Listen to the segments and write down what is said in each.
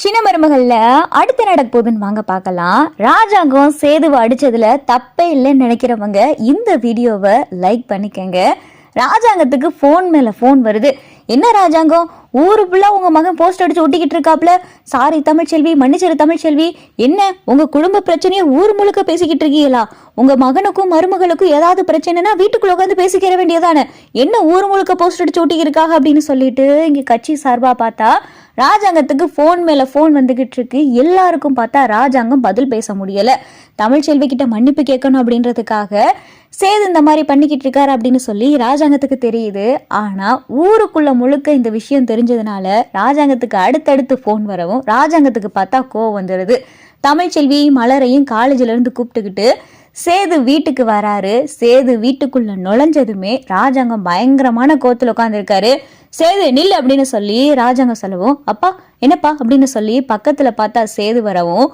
சின்ன மருமகள்ல அடுத்து நடக்க போகுதுன்னு வாங்க பார்க்கலாம். ராஜாங்கம் சேதுவை அடிச்சதுல தப்பே இல்லைன்னு நினைக்கிறவங்க இந்த வீடியோவை லைக் பண்ணிக்கங்க. ராஜாங்கத்துக்கு ஃபோன் மேல ஃபோன் வருது. என்ன ராஜாங்கம், ஊரு ஃபுல்லா உங்க மகன் போஸ்ட் அடிச்சு ஒட்டிக்கிட்டு இருக்காப்ல, சாரி தமிழ்ச்செல்வி, மன்னிச்சிரு தமிழ்ச்செல்வி, என்ன உங்க குடும்ப பிரச்சனைய ஊர் முழுக்க பேசிக்கிட்டு இருக்கீங்களா? உங்க மகனுக்கும் மருமகளுக்கும் ஏதாவது பிரச்சனைனா வீட்டுக்குள்ள உட்காந்து பேசிக்கிற வேண்டியதானே, என்ன ஊர் முழுக்க போஸ்ட் அடிச்சு ஒட்டிக்கிருக்காங்க அப்படின்னு சொல்லிட்டு இங்க கட்சி சார்பா பார்த்தா ராஜாங்கத்துக்கு ஃபோன் மேல ஃபோன் வந்துகிட்டு இருக்கு. எல்லாருக்கும் பார்த்தா ராஜாங்கம் பதில் பேச முடியல. தமிழ்ச்செல்வி கிட்ட மன்னிப்பு கேட்கணும் அப்படின்றதுக்காக சேது இந்த மாதிரி பண்ணிக்கிட்டு இருக்காரு அப்படின்னு சொல்லி ராஜாங்கத்துக்கு தெரியுது. ஆனா ஊருக்குள்ள முழுக்க இந்த விஷயம் தெரிஞ்சதுனால ராஜாங்கத்துக்கு அடுத்தடுத்து ஃபோன் வரவும் ராஜாங்கத்துக்கு பார்த்தா கோவம் வந்துடுது. தமிழ்ச்செல்வி மலரையும் காலேஜ்ல இருந்து கூப்பிட்டுக்கிட்டு சேது வீட்டுக்கு வராரு. சேது வீட்டுக்குள்ள நுழைஞ்சதுமே ராஜாங்கம் பயங்கரமான கோத்துல உட்காந்துருக்காரு. சேது நில்லு அப்படின்னு சொல்லி ராஜாங்கம் சொல்லவும், அப்பா என்னப்பா அப்படின்னு சொல்லி பக்கத்துல பார்த்தா சேது வரவும்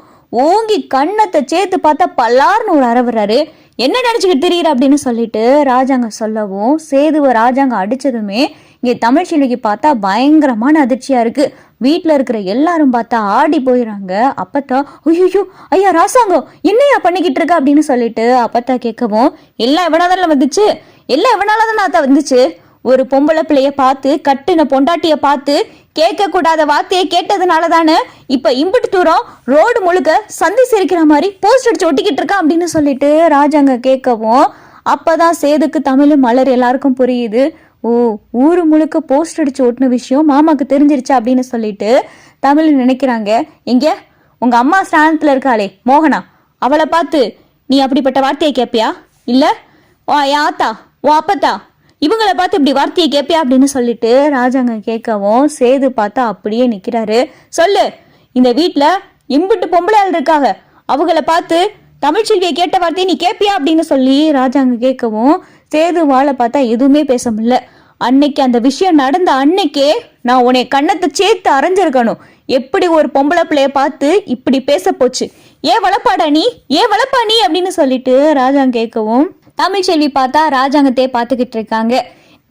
ஓங்கி கண்ணத்தை சேர்த்து பார்த்தா பல்லார்னு ஒரு அரவுறாரு. என்ன நினைச்சுக்கிட்டு தெரியுற அப்படின்னு சொல்லிட்டு ராஜாங்கம் சொல்லவும் சேதுவை ராஜாங்கம் அடிச்சதுமே இங்கே தமிழ்ச்செல்விக்கு பார்த்தா பயங்கரமான அதிர்ச்சியா இருக்கு. வீட்டுல இருக்கிற எல்லாரும் பார்த்தா ஆடி போயிடறாங்க. அப்பத்தா ஐயோ ஐயா ராசாங்கம் என்னையா பண்ணிக்கிட்டு இருக்க அப்படின்னு சொல்லிட்டு அப்பத்தா கேட்கவும், எல்லாம் எவனாதான் வந்துச்சு, எல்லாம் எவனாலதான் வந்துச்சு, ஒரு பொம்பளை பிள்ளைய பார்த்து கட்டுன பொண்டாட்டிய பார்த்து கேட்க கூடாத வார்த்தையை கேட்டதுனால தானே இப்ப இம்புட்டு தூரம் ரோடு முழுக்க சந்தி சிரிக்கிற மாதிரி போஸ்ட் அடிச்சு ஒட்டிக்கிட்டு இருக்கா அப்படின்னு சொல்லிட்டு ராஜாங்க கேட்கவும், அப்பதான் சேதுக்கு தமிழ் மலர் எல்லாருக்கும் புரியுது. ஓ, ஊரு முழுக்க போஸ்ட் அடிச்சு ஒட்டின விஷயம் மாமாக்கு தெரிஞ்சிருச்சா அப்படின்னு சொல்லிட்டு தமிழ் நினைக்கிறாங்க. எங்க உங்க அம்மா ஸ்தானத்துல இருக்காளே மோகனா, அவளை பார்த்து நீ அப்படிப்பட்ட வார்த்தையை கேட்பியா? இல்ல என் ஆத்தா உன் அப்பத்தா இவங்களை பார்த்து இப்படி வார்த்தையை கேட்பியா அப்படின்னு சொல்லிட்டு ராஜாங்க கேட்கவும் சேது பார்த்தா அப்படியே நிக்கிறாரு. சொல்லு, இந்த வீட்டுல இம்புட்டு பொம்பளையாள் இருக்காங்க, அவங்கள பார்த்து தமிழ்ச்செல்வியை கேட்ட வார்த்தையை நீ கேட்பியா அப்படின்னு சொல்லி ராஜாங்க கேட்கவும் சேது வாழை பார்த்தா எதுவுமே பேச முடியல. அன்னைக்கு அந்த விஷயம் நடந்த அன்னைக்கே நான் உன்னை கண்ணத்தை சேர்த்து அரைஞ்சிருக்கணும். எப்படி ஒரு பொம்பளை பிள்ளைய பார்த்து இப்படி பேச போச்சு, ஏன் வளப்பாடா நீ, ஏன் வளப்பா நீ அப்படின்னு சொல்லிட்டு ராஜாங்க கேட்கவும் தமிழ்ச்செல்வி பார்த்தா ராஜாங்கத்தையே பார்த்துக்கிட்டு இருக்காங்க.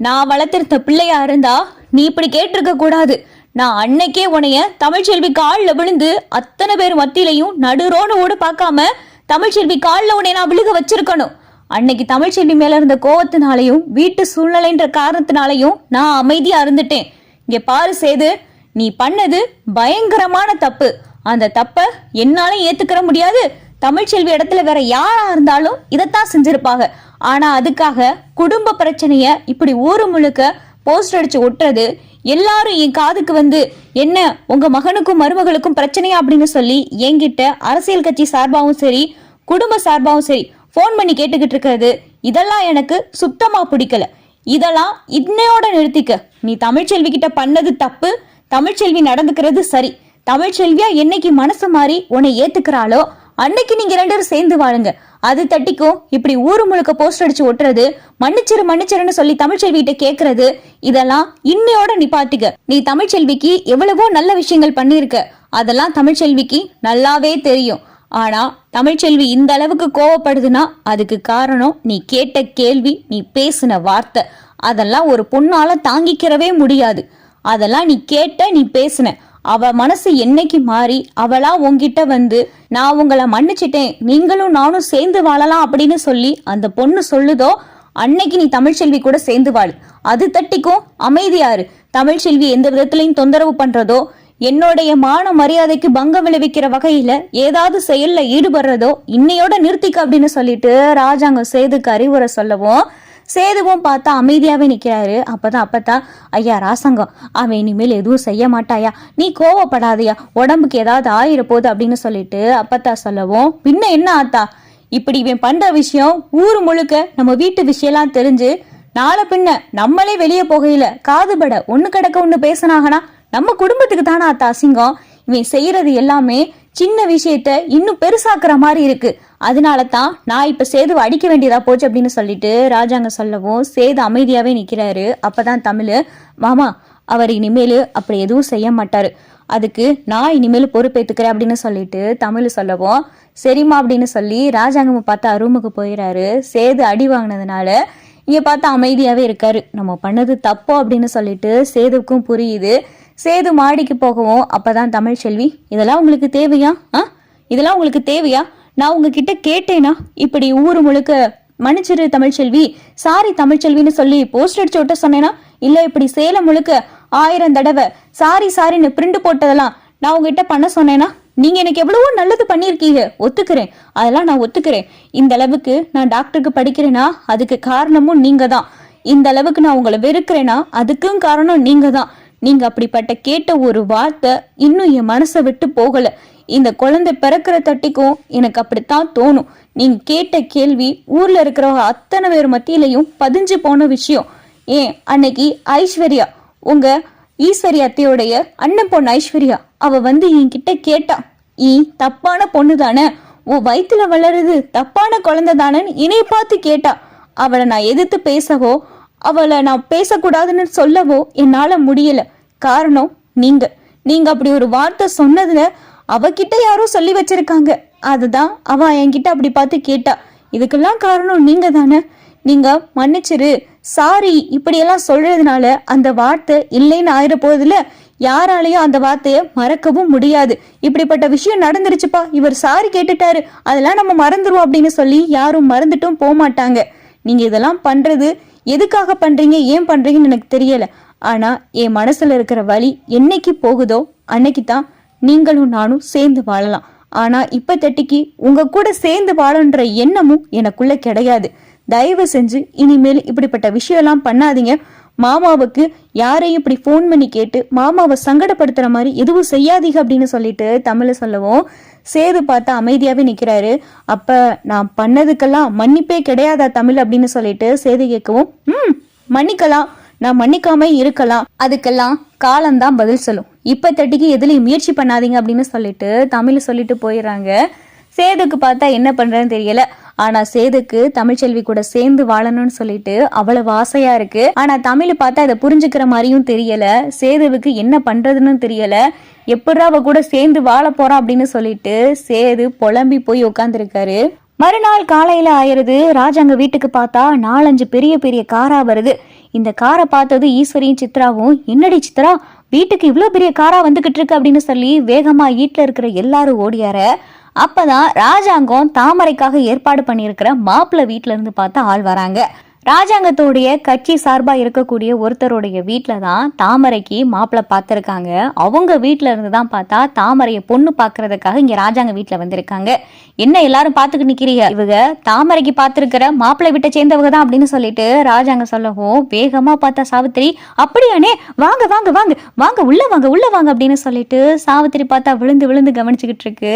நான் வளர்த்திருந்த பிள்ளையா இருந்தா நீ இப்படி கேட்டிருக்க கூடாது. நான் அன்னைக்கே உனைய தமிழ்ச்செல்வி காலில் விழுந்து அத்தனை பேர் மத்தியிலையும் நடுரோனோடு பார்க்காம தமிழ்ச்செல்வி காலில் உன்னை நான் விழுக வச்சிருக்கணும். அன்னைக்கு தமிழ்ச்செல்வி மேல இருந்த கோவத்தினாலையும் வீட்டு சூழ்நிலைன்ற காரணத்தினாலையும் நான் அமைதியா இருந்துட்டேன். இங்க பாரு சேது, நீ பண்ணது பயங்கரமான தப்பு. அந்த தப்ப என்னால ஏத்துக்கிற முடியாது. தமிழ்ச்செல்வி இடத்துல வேற யாரா இருந்தாலும் இதைத்தான் செஞ்சிருப்பாங்க. ஆனா அதுக்காக குடும்ப பிரச்சனைய இப்படி ஊரு முழுக்க போஸ்ட் அடிச்சு ஒட்டுறது, எல்லாரும் என் காதுக்கு வந்து என்ன உங்க மகனுக்கும் மருமகளுக்கும் பிரச்சனையா அப்படின்னு சொல்லி என்கிட்ட அரசியல் கட்சி சார்பாவும் சரி குடும்ப சார்பாவும் சரி போன் பண்ணி கேட்டுக்கிட்டு இருக்கிறது, இதெல்லாம் எனக்கு சுத்தமா பிடிக்கல. இதெல்லாம் இன்னையோட நிறுத்திக்க. நீ தமிழ்ச்செல்வி கிட்ட பண்ணது தப்பு, தமிழ்ச்செல்வி நடந்துக்கிறது சரி. தமிழ்ச்செல்வியா என்னைக்கு மனசு மாறி உன்னை ஏத்துக்கிறாளோ அன்னைக்கு நீங்க ரெண்டு பேரும் சேர்ந்து வாழுங்க. அது தட்டிக்கும் இப்படி ஊரு முழுக்க போஸ்ட் அடிச்சு ஒட்டுறது, மன்னிச்சிரு மன்னிச்சிருன்னு சொல்லி தமிழ்ச்செல்வி கிட்ட கேக்குறது, இதெல்லாம் இன்னையோட நிப்பாட்டிக்க. நீ தமிழ்ச்செல்விக்கு எவ்வளவோ நல்ல விஷயங்கள் பண்ணிருக்க, அதெல்லாம் தமிழ்ச்செல்விக்கு நல்லாவே தெரியும். ஆனா தமிழ்ச்செல்வி இந்த அளவுக்கு கோவப்படுதுன்னா அதுக்கு காரணம் நீ கேட்ட கேள்வி, நீ பேசின வார்த்தை. அதெல்லாம் ஒரு பொண்ணால தாங்கிக்கிறவே முடியாது. அதெல்லாம் நீ கேட்ட, நீ பேசின, அவ மனசு என்னைக்கு மாறி அவளா உன்கிட்ட வந்து நான் உங்களை மன்னிச்சிட்டேன், நீங்களும் நானும் சேர்ந்து வாழலாம் அப்படின்னு சொல்லி அந்த பொண்ணு சொல்லுதோ அன்னைக்கு நீ தமிழ்ச்செல்வி கூட சேர்ந்து வாழு. அது தட்டிக்கும் அமைதியாரு. தமிழ்ச்செல்வி எந்த விதத்திலையும் தொந்தரவு பண்றதோ, என்னுடைய மான மரியாதைக்கு பங்கம் விளைவிக்கிற வகையில ஏதாவது செயல்ல ஈடுபடுறதோ இன்னையோட நிறுத்திக்க அப்படின்னு சொல்லிட்டு ராஜாங்கம் சேதுக்கு அறிவுரை சொல்லவும் சேதுவும் பார்த்தா அமைதியாவே நிக்கிறாரு. அப்பதான் ஐயா ராசாங்கம், அவன் இனிமேல் எதுவும் செய்ய மாட்டாயா, நீ கோவப்படாதையா, உடம்புக்கு ஏதாவது ஆயிர போகுது அப்படின்னு சொல்லிட்டு அப்பத்தா சொல்லவும், பின்ன என்ன ஆத்தா, இப்படி இவன் பண்ற விஷயம் ஊரு முழுக்க நம்ம வீட்டு விஷயம்லாம் தெரிஞ்சு நாளை பின்ன நம்மளே வெளியே போகையில காதுபட ஒண்ணு கிடக்க ஒண்ணு பேசினாங்கன்னா நம்ம குடும்பத்துக்கு தானே ஆத்தா அசிங்கம். இவன் செய்யறது எல்லாமே சின்ன விஷயத்த இன்னும் பெருசாக்குற மாதிரி இருக்கு. அதனால தான் நான் இப்ப சேதுவை அடிக்க வேண்டியதா போச்சு அப்படின்னு சொல்லிட்டு ராஜாங்க சொல்லவும் சேது அமைதியாவே நிக்கிறாரு. அப்பதான் தமிழ், மாமா அவர் இனிமேல் அப்படி எதுவும் செய்ய மாட்டாரு, அதுக்கு நான் இனிமேல் பொறுப்பேத்துக்கிறேன் அப்படின்னு சொல்லிட்டு தமிழ் சொல்லவும் சரிம்மா அப்படின்னு சொல்லி ராஜாங்கம் பார்த்தா ரூமுக்கு போயிடாரு. சேது அடி வாங்கினதுனால இங்க பார்த்தா அமைதியாவே இருக்காரு. நம்ம பண்ணது தப்போ அப்படின்னு சொல்லிட்டு சேதுக்கும் புரியுது. சேது மாடிக்கு போகவும் அப்பதான் தமிழ்ச்செல்வி, இதெல்லாம் உங்களுக்கு தேவையா? இதெல்லாம் உங்களுக்கு தேவையா? நான் உங்ககிட்ட கேட்டேனா? இப்படி ஊரு முழுக்க மன்னிச்சிரு தமிழ்ச்செல்வி, சாரி தமிழ்ச்செல்வின்னு சொல்லி போஸ்டர் அடிச்சு விட்ட சொன்னேனா? இல்ல இப்படி சேலம் முழுக்க 1000 தடவை சாரின்னு பிரிண்ட் போட்டதெல்லாம் நான் உங்ககிட்ட பண்ண சொன்னேனா? நீங்க எனக்கு எவ்வளவோ நல்லது பண்ணிருக்கீங்க, ஒத்துக்கிறேன், அதெல்லாம் நான் ஒத்துக்கிறேன். இந்த அளவுக்கு நான் டாக்டருக்கு படிக்கிறேன்னா அதுக்கு காரணமும் நீங்க தான். இந்த அளவுக்கு நான் உங்களை வெறுக்கிறேன்னா அதுக்கும் காரணம் நீங்க தான். நீங்க அப்படிப்பட்ட கேட்ட ஒரு வார்த்தை இன்னும் என் மனசை விட்டு போகல. இந்த குழந்தை பிறக்கிற தட்டிக்கும் எனக்கு அப்படித்தான் தோணும். நீங்க கேட்ட கேள்வி ஊர்ல இருக்கிறவங்க அத்தனை பேர் மத்தியிலையும் பதிஞ்சு போன விஷயம். ஏன் அன்னைக்கு ஐஸ்வர்யா, உங்க ஈஸ்வரி அத்தையோடைய அண்ணன் பொண்ணு ஐஸ்வர்யா, அவ வந்து என்கிட்ட கேட்டா, தப்பான பொண்ணு தானே, உன் வயிற்றுல வளருது தப்பான குழந்தை தானேன்னு என்னைய பார்த்து கேட்டா. அவளை நான் எதிர்த்து பேசவோ அவளை நான் பேசக்கூடாதுன்னு சொல்லவோ என்னால முடியல. காரணம் நீங்க அப்படி ஒரு வார்த்தை சொன்னதுல அவகிட்ட யாரோ சொல்லி வச்சிருக்காங்க. அதுதான் அவ என்கிட்ட அப்படி பார்த்து கேட்டா. இதுக்கெல்லாம் காரணம் நீங்க தானே. நீங்க மன்னிச்சிரு, சாரி இப்படியெல்லாம் சொல்றதுனால அந்த வார்த்தை இல்லைன்னு ஆயிர போதில்ல. யாராலையும் அந்த வார்த்தையை மறக்கவும் முடியாது. இப்படிப்பட்ட விஷயம் நடந்துருச்சுப்பா, இவர் சாரி கேட்டுட்டாரு, அதெல்லாம் நம்ம மறந்துருவோம் அப்படின்னு சொல்லி யாரும் மறந்துட்டும் போக மாட்டாங்க. நீங்க இதெல்லாம் பண்றது எதுக்காக பண்றீங்க, ஏன் பண்றீங்கன்னு எனக்கு தெரியல. ஆனா என் மனசுல இருக்கிற வலி என்னைக்கு போகுதோ அன்னைக்கு தான் நீங்களும் நானும் சேர்ந்து வாழலாம். ஆனா இப்ப தட்டிக்கு உங்க கூட சேர்ந்து வாழன்ற எண்ணமும் எனக்குள்ள கிடையாது. தயவு செஞ்சு இனிமேல் இப்படிப்பட்ட விஷயம் எல்லாம் பண்ணாதீங்க. மாமாவுக்கு யாரையும் இப்படி ஃபோன் பண்ணி கேட்டு மாமாவை சங்கடப்படுத்துற மாதிரி எதுவும் செய்யாதீங்க அப்படின்னு சொல்லிட்டு தமிழ சொல்லவும் சேது பார்த்தா அமைதியாவே நிக்கிறாரு. அப்ப நான் பண்ணதுக்கெல்லாம் மன்னிப்பே கிடையாதா தமிழ் அப்படின்னு சொல்லிட்டு சேது கேட்கவும், மன்னிக்கலாம், நான் மன்னிக்காம இருக்கலாம், அதுக்கெல்லாம் காலம்தான் பதில் சொல்லும். இப்ப தட்டிக்கு எதுலையும் முயற்சி பண்ணாதீங்க அப்படின்னு சொல்லிட்டு தமிழ் சொல்லிட்டு போயிடுறாங்க. சேதுக்கு பார்த்தா என்ன பண்றதுன்னு தெரியல. ஆனா சேதுக்கு தமிழ்ச்செல்வி கூட சேர்ந்து வாழணும்னு சொல்லிட்டு அவ்வளவு ஆசையா இருக்கு. ஆனா தமிழ் பார்த்தா இதை புரிஞ்சுக்கிற மாதிரியும் தெரியல. சேதுவுக்கு என்ன பண்றதுன்னு தெரியல. எப்படா அவ கூட சேர்ந்து வாழ போறான் அப்படின்னு சொல்லிட்டு சேது புலம்பி போய் உட்காந்துருக்காரு. மறுநாள் காலையில ஆயிருது. ராஜாங்க வீட்டுக்கு பார்த்தா 4-5 பெரிய பெரிய காரா வருது. இந்த காரை பார்த்தது ஈஸ்வரியும் சித்ராவும், என்னடி சித்ரா வீட்டுக்கு இவ்வளவு பெரிய காரா வந்துகிட்டு இருக்கு அப்படின்னு சொல்லி வேகமா வீட்டுல இருக்கிற எல்லாரும் ஓடியார. அப்பதான் ராஜாங்கம் தாமரைக்காக ஏற்பாடு பண்ணியிருக்கிற மாப்பிள்ளை வீட்டுல இருந்து பார்த்தா ஆள் வராங்க. ராஜாங்கத்தோடைய கட்சி சார்பா இருக்கக்கூடிய ஒருத்தருடைய வீட்டுல தான் தாமரைக்கு மாப்பிள்ளை பார்த்திருக்காங்க. அவங்க வீட்டுல இருந்து தான் பார்த்தா தாமரைய பொண்ணு பாக்குறதுக்காக இங்க ராஜாங்க வீட்டுல வந்திருக்காங்க. என்ன எல்லாரும் பாத்துக்கிட்டு நிக்கிறீங்க, இவங்க தாமரைக்கு பார்த்திருக்கிற மாப்பிள்ளை வீட்டை சேர்ந்தவங்க தான் அப்படின்னு சொல்லிட்டு ராஜாங்க சொல்லவும் வேகமா பார்த்தா சாவித்திரி, அப்படியானே, வாங்க வாங்க வாங்க வாங்க உள்ள வாங்க உள்ள வாங்க அப்படின்னு சொல்லிட்டு சாவித்திரி பார்த்தா விழுந்து விழுந்து கவனிச்சுக்கிட்டு இருக்கு.